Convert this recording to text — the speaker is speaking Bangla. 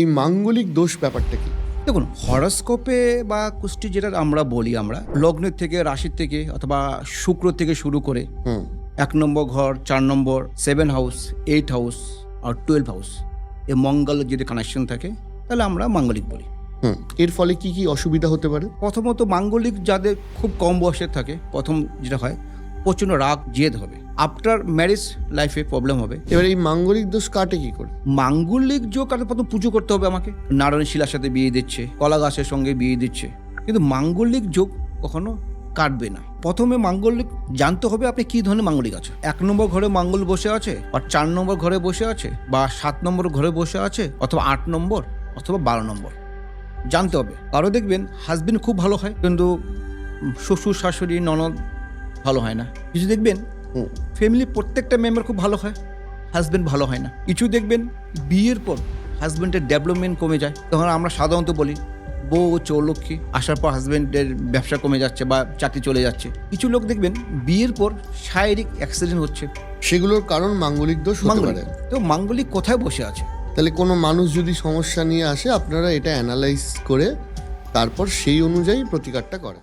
এই মাঙ্গলিক দোষ ব্যাপারটা কি? দেখুন, হরোস্কোপে বা কুষ্টি যেটা আমরা বলি, আমরা লগ্নের থেকে, রাশির থেকে অথবা শুক্র থেকে শুরু করে 1 নম্বর ঘর, 4 নম্বর, 7 হাউস, 8 হাউস আর 12 হাউস, এই মঙ্গলের যদি কানেকশন থাকে তাহলে আমরা মাঙ্গলিক বলি। এর ফলে কি কি অসুবিধা হতে পারে? প্রথমত মাঙ্গলিক যাদের খুব কম বয়সের থাকে, প্রথম যেটা হয় প্রচণ্ড রাগ জেদ হবে, আফটার ম্যারেজ লাইফে প্রবলেম হবে। এবার এই মাঙ্গলিক দোষ কাটে কি করে? মাঙ্গলিক যোগ কাটে প্রথম পুজো করতে হবে আমাকে, নারায়ণ শিলার সাথে বিয়ে দিচ্ছে, কলা গাছের সঙ্গে বিয়ে দিচ্ছে, কিন্তু মাঙ্গলিক যোগ কখনো কাটবে না। প্রথমে মাঙ্গলিক জানতে হবে আপনি কি ধরনের মাঙ্গলিক আছে। 1 নম্বর ঘরে মাঙ্গল বসে আছে, আর 4 নম্বর ঘরে বসে আছে, বা 7 নম্বর ঘরে বসে আছে, অথবা 8 নম্বর অথবা 12 নম্বর জানতে হবে। কারো দেখবেন হাজবেন্ড খুব ভালো হয়, কিন্তু শ্বশুর শাশুড়ি ননদ ভালো হয় না। কিছু দেখবেন ফ্যামিলি প্রত্যেকটা মেম্বার খুব ভালো হয়, হাজব্যান্ড ভালো হয় না। কিছু দেখবেন বিয়ের পর হাজব্যান্ডের ডেভেলপমেন্ট কমে যায়। তখন আমরা সাধারণত বলি বউ চৌলক্ষ্মী, আসার পর হাজব্যান্ডের ব্যবসা কমে যাচ্ছে বা চাকরি চলে যাচ্ছে। কিছু লোক দেখবেন বিয়ের পর শারীরিক অ্যাক্সিডেন্ট হচ্ছে, সেগুলোর কারণ মাঙ্গলিক দোষ হতে পারে। তো মাঙ্গলিক কোথায় বসে আছে? তাহলে কোনো মানুষ যদি সমস্যা নিয়ে আসে, আপনারা এটা অ্যানালাইজ করে তারপর সেই অনুযায়ী প্রতিকারটা করেন।